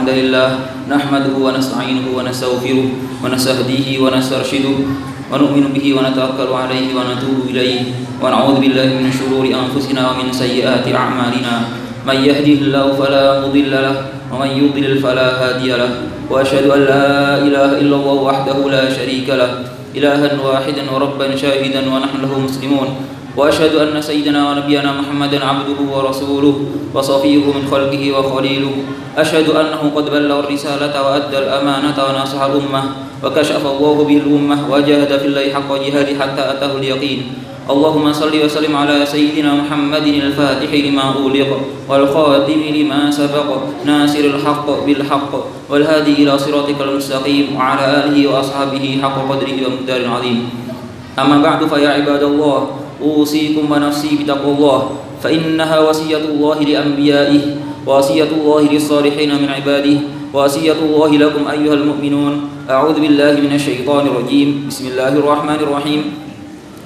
الحمد لله نحمده ونستعينه ونستغفره ونستهديه ونسترشده ونؤمن به ونتوكل عليه ونتوب إليه ونعوذ بالله من شرور أنفسنا ومن سيئات أعمالنا من يهده الله فلا مضل له ومن يضلل فلا هادي له وأشهد أن لا إله إلا الله وحده لا شريك له إلها واحدا وربا شاهدا ونحن له مسلمون وأشهد أن سيدنا ونبينا محمدا عبده ورسوله وصفيه من خلقه وخليله أشهد أنه قد بلغ الرسالة وأدى الأمانة ونصح الأمة وكشف الله به الأمة وجاهد في الله حق جهاده حتى أتاه اليقين اللهم صل وسلم على سيدنا محمد الفاتح لما أغلق والخاتم لما سبق ناصر الحق بالحق والهادي إلى صراطك المستقيم وعلى آله وأصحابه حق قدره ومقدار عظيم أما بعد فيا عباد الله أوصيكم ونفسي بتقوى الله فإنها وصية الله لأنبيائه ووصية الله للصالحين من عباده ووصية الله لكم أيها المؤمنون أعوذ بالله من الشيطان الرجيم بسم الله الرحمن الرحيم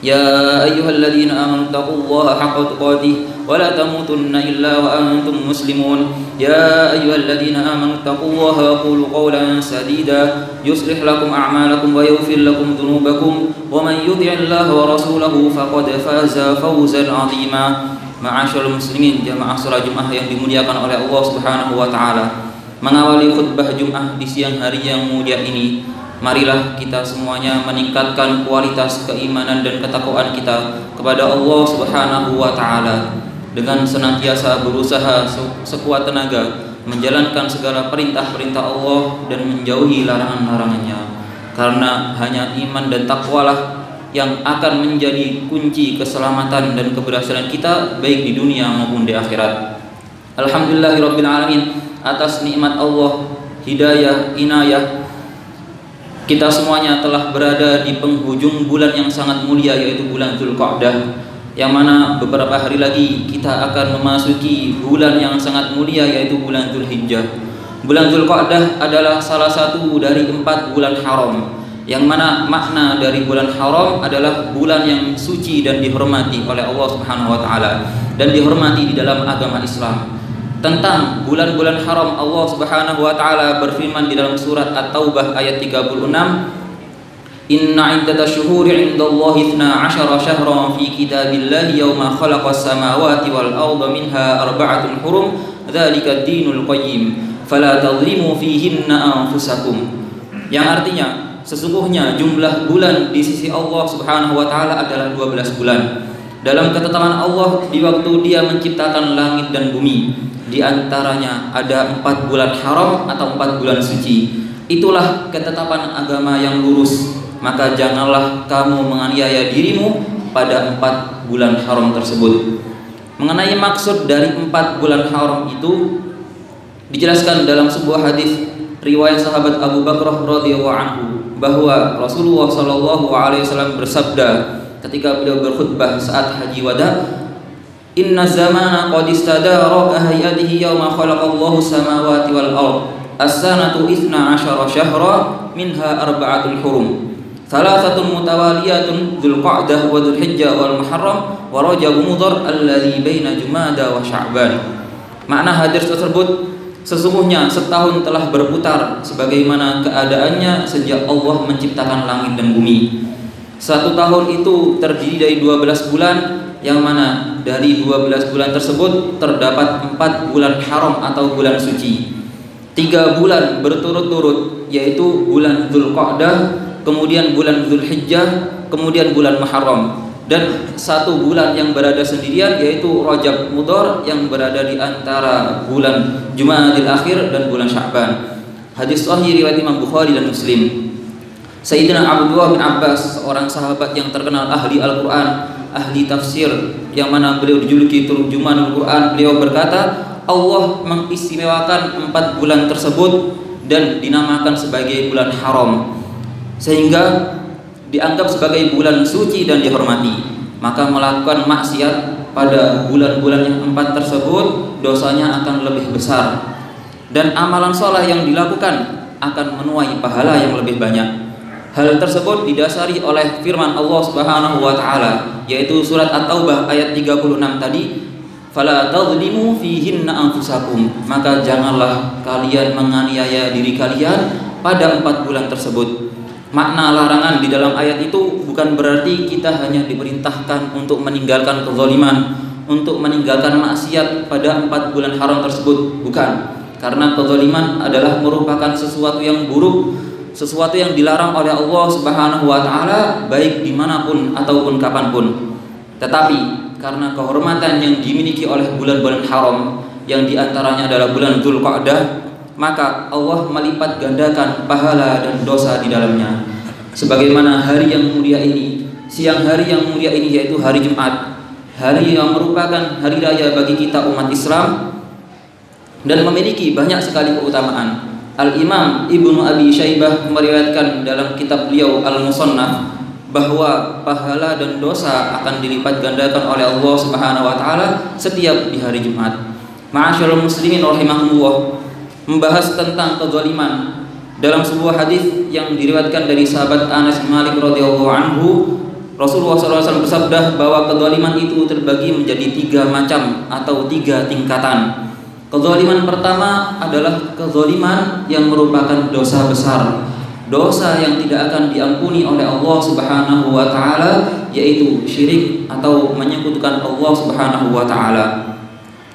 يا أيها الذين آمنوا اتقوا الله حق تقاته ولا تموتن إلا وأنتم مسلمون يا أيها الذين آمنوا اتقوا الله وقولوا قولا سديدا يصلح لكم أعمالكم ويغفر لكم ذنوبكم ومن يطع الله ورسوله فقد فاز فوزا عظيما. Ma'asyiral muslimin, jamaah salat Jumat yang dimuliakan oleh Allah Subhanahu wa taala. Mengawali khutbah Jumat di siang hari yang mulia ini, marilah kita semuanya meningkatkan kualitas keimanan dan ketakwaan kita kepada Allah Subhanahu wa taala dengan senantiasa berusaha sekuat tenaga menjalankan segala perintah-perintah Allah dan menjauhi larangan-larangannya. Karena hanya iman dan takwalah yang akan menjadi kunci keselamatan dan keberhasilan kita baik di dunia maupun di akhirat. Alhamdulillahirabbil alamin, atas nikmat Allah, hidayah, inayah, kita semuanya telah berada di penghujung bulan yang sangat mulia, yaitu bulan Dzulqa'dah, yang mana beberapa hari lagi kita akan memasuki bulan yang sangat mulia, yaitu bulan Dzulhijjah. Bulan Dzulqa'dah adalah salah satu dari 4 bulan haram, yang mana makna dari bulan haram adalah bulan yang suci dan dihormati oleh Allah Subhanahu wa taala dan dihormati di dalam agama Islam. Tentang bulan-bulan haram, Allah Subhanahu wa taala berfirman di dalam surat At-Taubah ayat 36, Inna iddatash syuhuri 'indallahi 12 syahran fi kitabillahi yauma khalaqas samawati wal arda minha arba'atun hurum dzalika ad-dinul qayyim fala tadhlimu fihinna anfusakum. Yang artinya, sesungguhnya jumlah bulan di sisi Allah Subhanahu wa taala adalah 12 bulan. Dalam ketetapan Allah di waktu Dia menciptakan langit dan bumi, di antaranya ada 4 bulan haram atau 4 bulan suci. Itulah ketetapan agama yang lurus. Maka janganlah kamu menganiaya dirimu pada 4 bulan haram tersebut. Mengenai maksud dari 4 bulan haram itu dijelaskan dalam sebuah hadis riwayat sahabat Abu Bakrah radhiyallahu anhu, bahwa Rasulullah sallallahu alaihi wasallam bersabda ketika beliau berkhutbah saat haji wada, Inna zamana qad istadara ka hayatihi yawma khalaqallahu samawati wal ard as-sanatu 12 syahra minha arba'atul hurum thalathatun mutawaliyatun Dzulqa'dah wa Dzulhijjah wal Muharram wa Rajab Mudhar alladhi baina Jumada wa Sya'ban. Makna hadis tersebut, sesungguhnya setahun telah berputar sebagaimana keadaannya sejak Allah menciptakan langit dan bumi. 1 tahun itu terdiri dari 12 bulan, yang mana dari 12 bulan tersebut terdapat 4 bulan haram atau bulan suci. 3 bulan berturut-turut, yaitu bulan Dzulqa'dah, kemudian bulan Dzulhijjah, kemudian bulan Muharram, dan 1 bulan yang berada sendirian, yaitu Rajab Mudhar yang berada di antara bulan Jumadil Akhir dan bulan Sya'ban. Hadis sahih riwayat Imam Bukhari dan Muslim. Sayyidina Abdullah bin Abbas, seorang sahabat yang terkenal ahli Al-Quran, ahli tafsir, yang mana beliau dijuluki Turjumanul Quran, beliau berkata, Allah mengistimewakan 4 bulan tersebut dan dinamakan sebagai bulan haram, sehingga dianggap sebagai bulan suci dan dihormati. Maka melakukan maksiat pada bulan-bulan yang 4 tersebut, dosanya akan lebih besar, dan amalan soleh yang dilakukan akan menuai pahala yang lebih banyak. Hal tersebut didasari oleh firman Allah Subhanahu wa taala, yaitu surat At-Taubah ayat 36 tadi, Fala tadhlimu fihinna anfusakum, maka janganlah kalian menganiaya diri kalian pada 4 bulan tersebut. Makna larangan di dalam ayat itu bukan berarti kita hanya diperintahkan untuk meninggalkan kezaliman, untuk meninggalkan maksiat pada 4 bulan haram tersebut, bukan. Karena kezaliman adalah merupakan sesuatu yang buruk, sesuatu yang dilarang oleh Allah Subhanahu wa taala baik dimanapun ataupun kapanpun. Tetapi karena kehormatan yang dimiliki oleh bulan-bulan haram yang diantaranya adalah bulan Dzulqa'dah, maka Allah melipat gandakan pahala dan dosa di dalamnya. Sebagaimana hari yang mulia ini, siang hari yang mulia ini yaitu hari Jumat, hari yang merupakan hari raya bagi kita umat Islam dan memiliki banyak sekali keutamaan. Al-Imam Ibnu Abi Syaibah meriwayatkan dalam kitab beliau Al-Musannaf bahwa pahala dan dosa akan dilipat gandakan oleh Allah Subhanahu wa taala setiap di hari Jumat. Ma'asyiral muslimin rahimakumullah, membahas tentang kezaliman dalam sebuah hadis yang diriwayatkan dari sahabat Anas bin Malik radhiyallahu anhu, Rasulullah SAW bersabda bahwa kezaliman itu terbagi menjadi 3 macam atau 3 tingkatan. Kezaliman pertama adalah kezaliman yang merupakan dosa besar, dosa yang tidak akan diampuni oleh Allah Subhanahu wa taala, yaitu syirik atau menyekutukan Allah Subhanahu wa taala.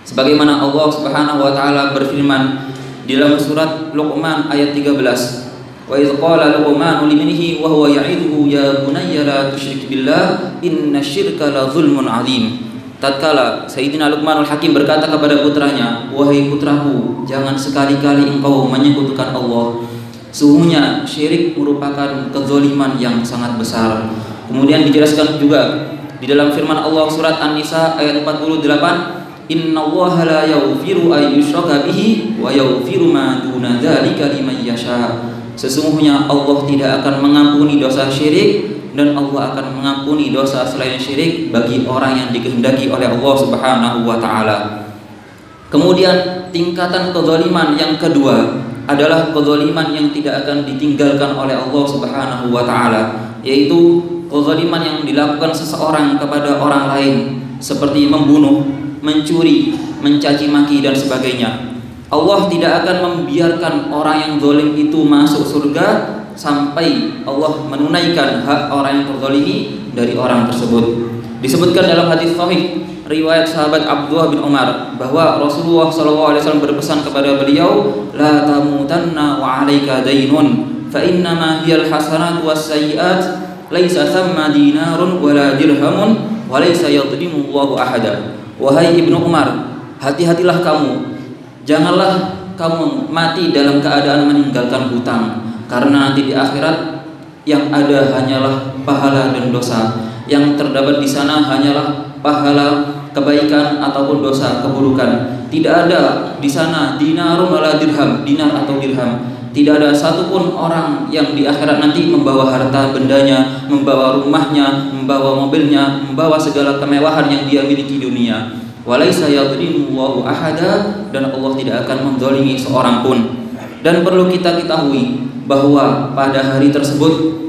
Sebagaimana Allah Subhanahu wa taala berfirman di dalam surat Luqman ayat 13, wa idz qala Luqmanu libnihi wa huwa ya'iduhu ya bunayya la tusyrik billah innasyirka la zulmun 'adzim. Tatkala Sayyidina Luqmanul Hakim berkata kepada putranya, wahai putraku, jangan sekali-kali engkau menyekutukan Allah. Sesungguhnya syirik merupakan kezaliman yang sangat besar. Kemudian dijelaskan juga di dalam firman Allah surat An-Nisa ayat 48, innallaha la yaghfiru ay yushraka bihi wa yaghfiru ma duna dzalika liman yasha. Sesungguhnya Allah tidak akan mengampuni dosa syirik dan Allah akan mengampuni dosa selain syirik bagi orang yang dikehendaki oleh Allah Subhanahu wa taala. Kemudian tingkatan kezaliman yang kedua adalah kezaliman yang tidak akan ditinggalkan oleh Allah Subhanahu wa taala, yaitu kezaliman yang dilakukan seseorang kepada orang lain seperti membunuh, mencuri, mencaci maki dan sebagainya. Allah tidak akan membiarkan orang yang zalim itu masuk surga sampai Allah menunaikan hak orang yang terzalimi dari orang tersebut. Disebutkan dalam hadis sahih riwayat sahabat Abdullah bin Umar bahwa Rasulullah SAW berpesan kepada beliau, la tamutanna wa 'alaika dainun fa innama hiyal hasanat was sayyi'at laisa thamma dinarun wala dirhamun wa laisa yadhlimu Allahu ahada. Wahai Ibnu Umar, hati-hatilah kamu, janganlah kamu mati dalam keadaan meninggalkan hutang, karena nanti di akhirat yang ada hanyalah pahala dan dosa. Yang terdapat di sana hanyalah pahala kebaikan ataupun dosa keburukan. Tidak ada di sana dinarun wala dirham, dinar atau dirham. Tidak ada satupun orang yang di akhirat nanti membawa harta bendanya, membawa rumahnya, membawa mobilnya, membawa segala kemewahan yang dia miliki di dunia. Walaisa yadhlimu Allahu ahada, dan Allah tidak akan menzalimi seorang pun. Dan perlu kita ketahui bahwa pada hari tersebut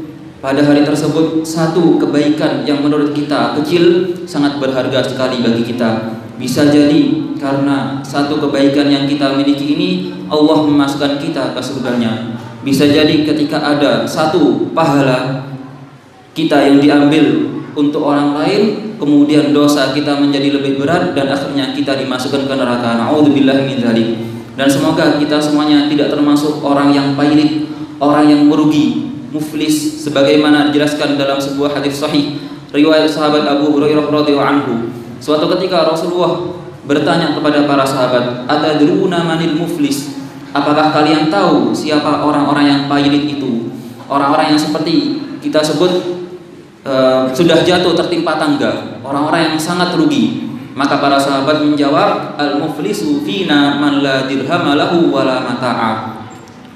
satu kebaikan yang menurut kita kecil sangat berharga sekali bagi kita. Bisa jadi karena satu kebaikan yang kita miliki ini Allah memasukkan kita ke surganya. Bisa jadi ketika ada satu pahala kita yang diambil untuk orang lain, kemudian dosa kita menjadi lebih berat dan akhirnya kita dimasukkan ke neraka. Na'udzubillahi min dzalik. Dan semoga kita semuanya tidak termasuk orang yang pailit, orang yang merugi, muflis, sebagaimana dijelaskan dalam sebuah hadis sahih riwayat sahabat Abu Hurairah radhiyallahu anhu. Suatu ketika Rasulullah bertanya kepada para sahabat, atadruna manil muflis? Apakah kalian tahu siapa orang-orang yang pailit itu? Orang-orang yang seperti kita sebut sudah jatuh tertimpa tangga, orang-orang yang sangat rugi. Maka para sahabat menjawab, al-muflisu fina man la dirham lahu wala mata'a.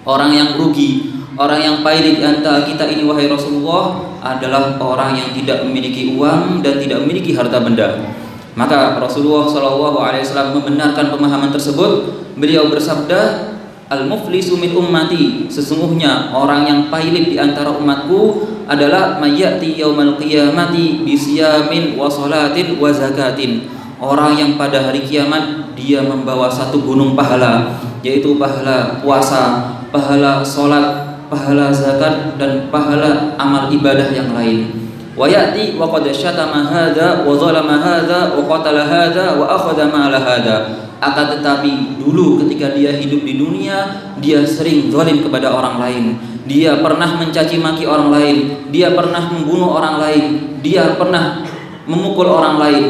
Orang yang rugi, orang yang pailit di antara kita ini wahai Rasulullah adalah orang yang tidak memiliki uang dan tidak memiliki harta benda. Maka Rasulullah SAW membenarkan pemahaman tersebut. Beliau bersabda, al-muflisu min ummati, sesungguhnya orang yang pailit di antara umatku adalah mayyati yaumal qiyamati bisiyamin wa salatin wa zakatin, orang yang pada hari kiamat dia membawa satu gunung pahala, yaitu pahala puasa, pahala sholat, pahala zakat, dan pahala amal ibadah yang lain. Wa ya'ti wa qad syatama hadza wa zalama hadza wa qatala hadza wa akhadha mala hadza. Akan tetapi dulu ketika dia hidup di dunia, dia sering zalim kepada orang lain. Dia pernah mencaci maki orang lain, dia pernah membunuh orang lain, dia pernah memukul orang lain,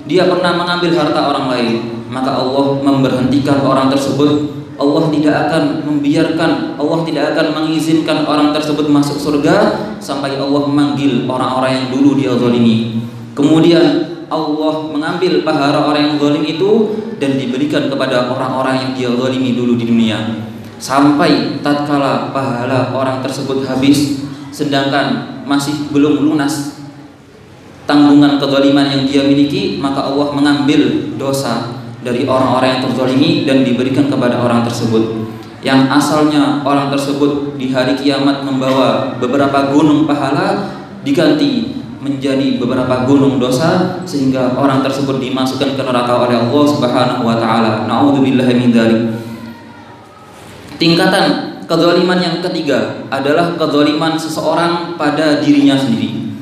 dia pernah mengambil harta orang lain. Maka Allah memberhentikan orang tersebut. Allah tidak akan membiarkan, Allah tidak akan mengizinkan orang tersebut masuk surga sampai Allah memanggil orang-orang yang dulu dia zalimi. Kemudian Allah mengambil pahala orang yang zalim itu dan diberikan kepada orang-orang yang dia zalimi dulu di dunia. Sampai tatkala pahala orang tersebut habis, sedangkan masih belum lunas tanggungan kezaliman yang dia miliki, maka Allah mengambil dosa dari orang-orang yang terzalimi dan diberikan kepada orang tersebut. Yang asalnya orang tersebut di hari kiamat membawa beberapa gunung pahala diganti menjadi beberapa gunung dosa, sehingga orang tersebut dimasukkan ke neraka oleh Allah Subhanahu wa taala. Na'udzubillahi min dzalik. Tingkatan kezaliman yang ketiga adalah kezaliman seseorang pada dirinya sendiri,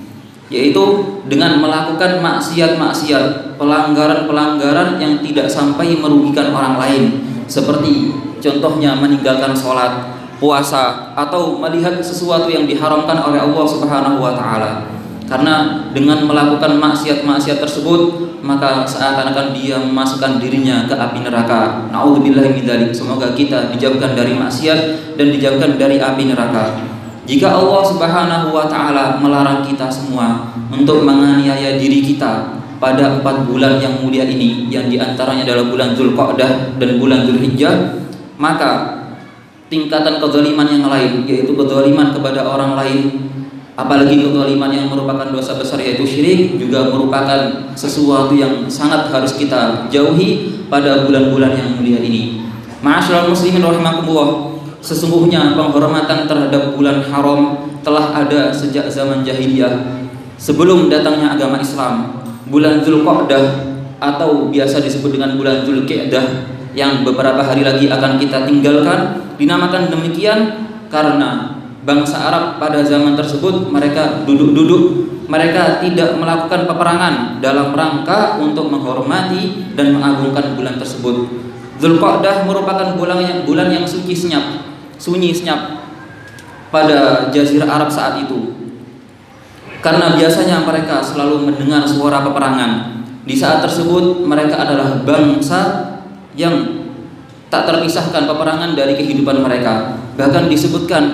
yaitu dengan melakukan maksiat-maksiat, pelanggaran-pelanggaran yang tidak sampai merugikan orang lain, seperti contohnya meninggalkan sholat, puasa, atau melihat sesuatu yang diharamkan oleh Allah Subhanahu wa taala. Karena dengan melakukan maksiat-maksiat tersebut, maka seakan-akan dia memasukkan dirinya ke api neraka. Na'udzubillahi min dzalik. Semoga kita dijauhkan dari maksiat dan dijauhkan dari api neraka. Jika Allah Subhanahu wa taala melarang kita semua untuk menganiaya diri kita pada 4 bulan yang mulia ini, yang diantaranya adalah bulan Dzulqa'dah dan bulan Dzulhijjah, maka tingkatan kezaliman yang lain, yaitu kezaliman kepada orang lain, apalagi kezaliman yang merupakan dosa besar yaitu syirik, juga merupakan sesuatu yang sangat harus kita jauhi pada bulan-bulan yang mulia ini. Ma'asyiral muslimin rahimakumullah, sesungguhnya penghormatan terhadap bulan haram telah ada sejak zaman jahiliyah, sebelum datangnya agama Islam. Bulan Dzulqa'dah atau biasa disebut dengan bulan Dzulqa'dah yang beberapa hari lagi akan kita tinggalkan, dinamakan demikian karena bangsa Arab pada zaman tersebut mereka duduk-duduk, mereka tidak melakukan peperangan dalam rangka untuk menghormati dan mengagungkan bulan tersebut. Dzulqa'dah merupakan bulan yang sunyi senyap pada jazirah Arab saat itu, karena biasanya mereka selalu mendengar suara peperangan. Di saat tersebut mereka adalah bangsa yang tak terpisahkan peperangan dari kehidupan mereka. Bahkan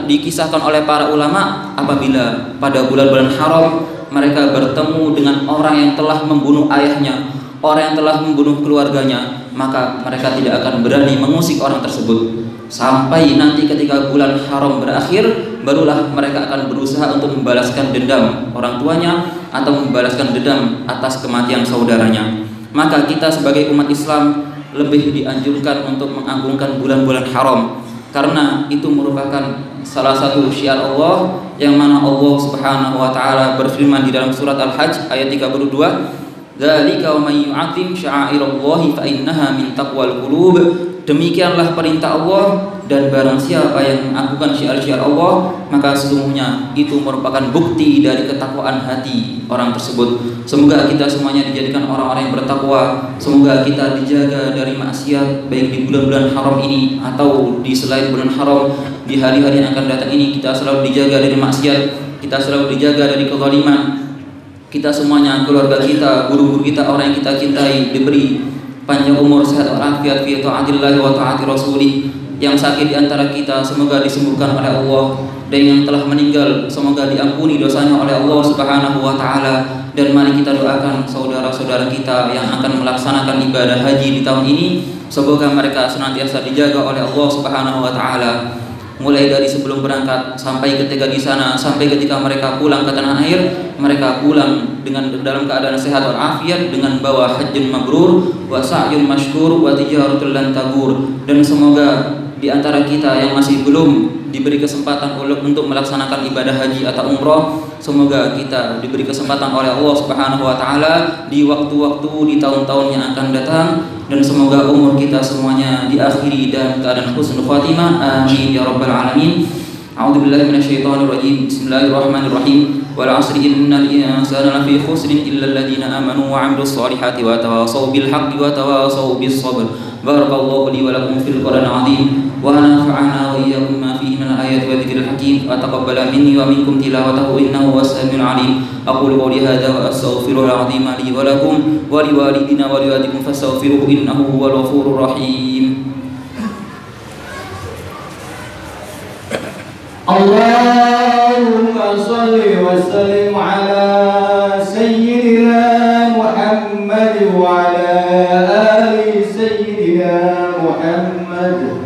dikisahkan oleh para ulama, apabila pada bulan-bulan haram mereka bertemu dengan orang yang telah membunuh ayahnya, orang yang telah membunuh keluarganya, maka mereka tidak akan berani mengusik orang tersebut. Sampai nanti ketika bulan haram berakhir, barulah mereka akan berusaha untuk membalaskan dendam orang tuanya atau membalaskan dendam atas kematian saudaranya. Maka kita sebagai umat Islam lebih dianjurkan untuk mengagungkan bulan-bulan haram, karena itu merupakan salah satu syiar Allah, yang mana Allah Subhanahu wa taala berfirman di dalam surat Al-Hajj ayat 32, "Dzalika wa may yu'azzim sya'airallahi fa innaha min taqwal qulub." Demikianlah perintah Allah, dan barang siapa yang mengagungkan syiar-syiar Allah, maka sesungguhnya itu merupakan bukti dari ketakwaan hati orang tersebut. Semoga kita semuanya dijadikan orang-orang yang bertakwa. Semoga kita dijaga dari maksiat, baik di bulan-bulan haram ini atau di selain bulan haram. Di hari-hari yang akan datang ini kita selalu dijaga dari maksiat, kita selalu dijaga dari kezaliman. Kita semuanya, keluarga kita, guru-guru kita, orang yang kita cintai, diberi panjang umur, sehat walafiat fi ta'atillah wa ta'ati rasulih. Yang sakit di antara kita semoga disembuhkan oleh Allah, dan yang telah meninggal semoga diampuni dosanya oleh Allah Subhanahu wa taala. Dan mari kita doakan saudara-saudara kita yang akan melaksanakan ibadah haji di tahun ini, semoga mereka senantiasa dijaga oleh Allah Subhanahu wa taala, mulai dari sebelum berangkat sampai ketika di sana, sampai ketika mereka pulang ke tanah air, mereka pulang dengan dalam keadaan sehat walafiat, dengan bawa hajjun mabrur wa sa'yun mashkur wa tijaratul lan tabur. Dan semoga di antara kita yang masih belum diberi kesempatan untuk melaksanakan ibadah haji atau umroh, semoga kita diberi kesempatan oleh Allah Subhanahu wa taala di waktu-waktu di tahun-tahun yang akan datang, dan semoga umur kita semuanya diakhiri dalam keadaan husnul khatimah. Amin ya rabbal alamin. A'udzubillahi minasyaitonir rajim. Bismillahirrahmanirrahim. Wal 'asri innal insana lafi khusrin illa alladziina aamanu wa 'amilus shalihati wa tawashaw bil haqqi wa tawashaw bis sabr. Barakallahu li wa lakum fil Qur'anil 'azim wa nafa'ana wa iyyakum ma fihi minal ayati wa dzikril hakim wa taqabbala minni wa minkum tilawatahu innahu was-sami'ul 'alim. Aqulu qawli hadza wa astaghfirullah 'azim li wa lakum wa li walidina wa li walidikum fastaghfiruhu innahu huwal ghafurur rahim. Allahumma salli wa sallim ala sayyidina Muhammad wa ala ali sayyidina Muhammad.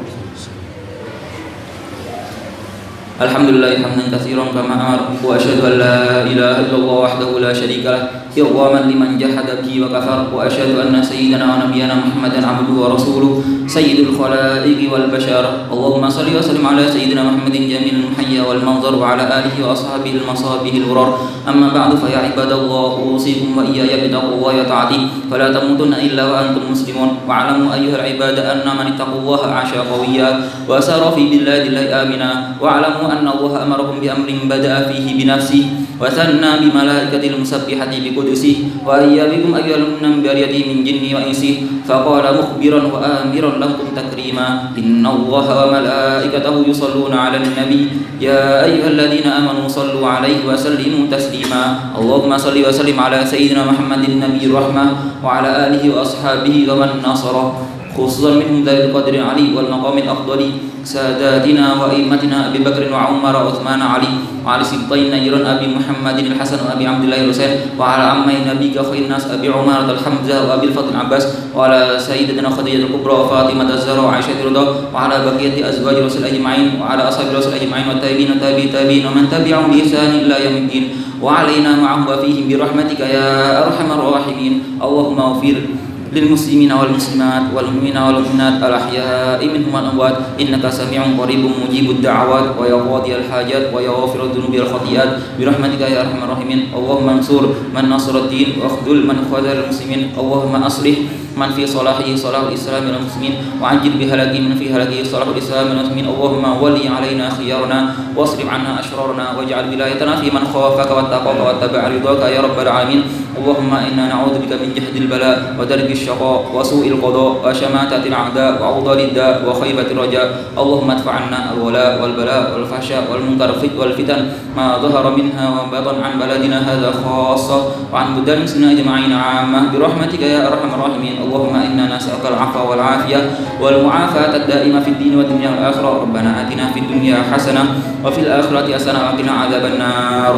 Alhamdulillah hamdan katsiran kama amara wa asyhadu an la ilaha illallah wahdahu la syarika lah irghaman liman jahada bihi wa kafar wa asyhadu anna sayyidana wa nabiyyana Muhammadan abduhu wa rasuluh sayyidul khalaiqi wal bashar. Allahumma shalli wa sallim ala sayyidina Muhammadin jamilul muhayya wal manzar wa ala alihi wa ashabihi al masabihil ghurar. Amma ba'du, fa ya ibadallah usikum wa iyaya bittaqullahi wa ta'ati fala tamutunna illa wa antum muslimun wa alamu ayyuhal ibada anna man ittaqullaha 'asha qawiyya wa sara fi biladillahi amina wa alamu anna Allah amarakum bi amrin bada'a fihi bi nafsihi wa sanna bi malaikatil musabbihati bi qudusihi wa ayyabikum ayyuhal bariyati min jinni wa insi fa qala mukhbiran wa amiran lakum takrima inna Allah wa malaikatahu yusalluna 'alan nabi ya ayyuhalladzina amanu sallu 'alaihi wa sallimu taslima. Allahumma salli wa sallim ala sayyidina Muhammadin nabiyir rahmah wa ala alihi wa ashabihi wa man nasara khususan minhum dzil qadri ali wal maqamil afdali sadatina wa immatina Abi Bakr wa Umar wa Uthman Ali wa ali sibtain najran Abi Muhammadin al-Hasan wa Abi Abdullah al-Husain wa ala ammai nabi khairin nas Abi Umar al-Hamzah wa Abi al-Fadl Abbas wa ala sayyidatina Khadijah al-Kubra wa Fatimah az-Zahra wa Aisyah radhiyallahu wa ala baqiyati azwaj Rasul ajma'in wa ala ashabi Rasul ajma'in wa tabi'in wa tabi'in wa man tabi'ahum bi ihsan ila yaumiddin wa alaina ma'ahum wa fihim bi rahmatika ya arhamar rahimin. Allahumma ighfir للمسلمين والمسلمات والمؤمنين والمؤمنات الأحياء منهم والأموات إنك سميع قريب مجيب الدعوات ويا قاضي الحاجات ويا غافر الذنوب والخطيئات برحمتك يا أرحم الراحمين. اللهم انصر من نصر الدين واخذل من خذل المسلمين. اللهم أصلح من في صلاحه صلاح الإسلام والمسلمين وعجل بهلاكه من في هلاكه صلاح الإسلام والمسلمين. اللهم ولي علينا خيارنا واصرف عنا أشرارنا واجعل ولايتنا في من خافك واتقاك واتبع رضاك يا رب العالمين. اللهم إنا نعوذ بك من جهد البلاء ودرك الشقاء وسوء القضاء وشماتة الأعداء وعضال الداء وخيبة الرجاء. اللهم ادفع عنا الولاء والبلاء والفحشاء والمنكر والفتن ما ظهر منها وبطن عن بلدنا هذا خاصة وعن بلدان المسلمين أجمعين عامة برحمتك يا أرحم الراحمين. اللهم إنا نسألك العفو والعافية والمعافاة الدائمة في الدين والدنيا والآخرة. ربنا آتنا في الدنيا حسنة وفي الآخرة حسنة وقنا عذاب النار.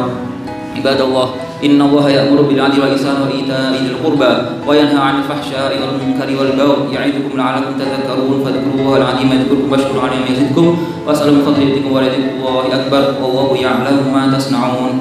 عباد الله إن الله يأمر بالعدل والإحسان وإيتاء ذي القربى وينهى عن الفحشاء والمنكر والبغي يعظكم لعلكم تذكرون فاذكروه العظيم يذكركم واشكروا عليه يزدكم واسألوا من فضله يأتكم ولذكر الله أكبر والله يعلم ما تصنعون.